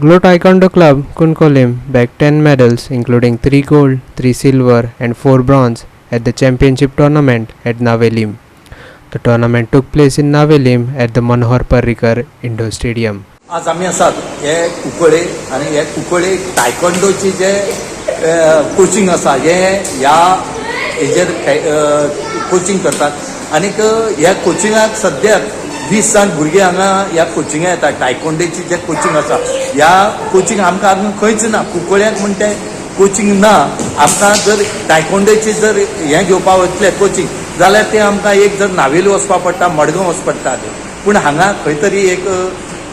Glow Taekwondo Club Kunkolim bagged 10 medals including 3 gold, 3 silver and 4 bronze at the championship tournament at Navelim. The tournament took place in Navelim at the Manohar Parrikar Indoor Stadium. आज आमी आसात हे कुंकळे आनी हे कुंकळे टायकोंडोची जे coaching आसा हे ह्या हेजेर कोचिंग करतात आनीक ह्या कोचिंगाक सद्याक 20 जाण भुरगे हांगा ह्या कोचिंगा येतात टायकोंडोची जे कोचिंग आसा ह्या कोचिंग आमकां आजून खंयच ना कुंकळ्याक म्हण ते कोचिंग ना आमकां जर टायकोंडोची जर हें घेवपा वतले कोचिंग जाल्यार ते आमकां एक जर नावेली वचपा पडटा मडगांव वचपा पडटा पूण हांगा खंय तरी एक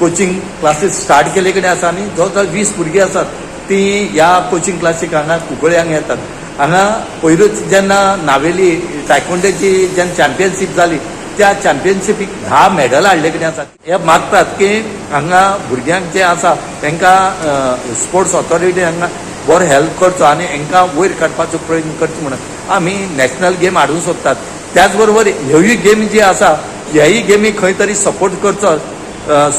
कोचिंग क्लासीस स्टार्ट केले कडेन आसा आनी जवळ जवळ 20 भुरगीं आसात ती ह्या कोचिंग क्लासीक हांगा कुंकळ्यांक येतात. हांगा पयरूच जेन्ना नावेली टायकोंडोची जेन्ना चॅम्पियनशीप जाली त्या चॅम्पियनशिपीक 10 मेडल हाडले कडेन आसात. हे मागतात की हांगा भुरग्यांक जे आसा तांकां स्पोर्ट्स ऑथॉरिटी हांगा बरो हेल्प करचो आनी हांकां वयर काडपाचो प्रयत्न करचो म्हणून आमी नॅशनल गेम हाडूंक सोदतात. त्याच बरोबर ह्योय गेमी जी आसा ह्याय गेमी खंय तरी सपोर्ट करचो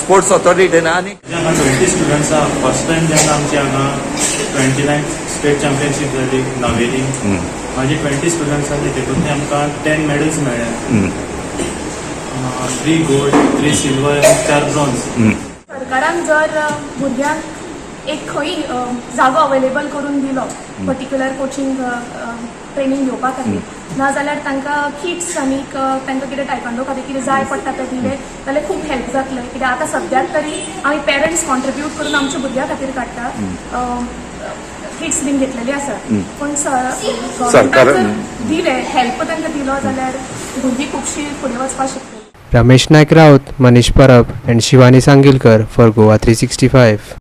स्पोर्ट्स ऑथॉरिटीन. आनी 20 स्टुडंट्स आहा फर्स्ट टायम जेन्ना आमची हांगा 29 स्टेट चॅम्पियनशीप जाली नावेली माझे 20 स्टुडंट्स आसले तेतूंतले आमकां 10 मेडल्स मेळ्ळे 3 गोल्ड 3 सिल्वर आनी 4 ब्रॉन्झ. सरकारान जर भुरग्यांक एक खंय जागो अवेलेबल करून दिलो पर्टिक्युलर कोचिंग ट्रेनिंग घेवपा खातीर नाजाल्यार तांकां किट्स आनी तांकां कितें टायकोंडो खातीर कितें जाय पडटा तें दिलें जाल्यार खूब हेल्प जातलें. कित्याक आतां सद्याक तरी आमी पेरंट्स कॉन्ट्रिब्यूट करून आमच्या भुरग्यां खातीर काडटा किट्स बीन घेतलेली आसा पूण गव्हर्मेंटान दिले हेल्प तांकां दिलो जाल्यार भुरगीं खुबशीं फुडें वचपाक शकतलीं. Ramesh Naik Raut, Manish Parab and Shivani Sangilkar for Goa 365.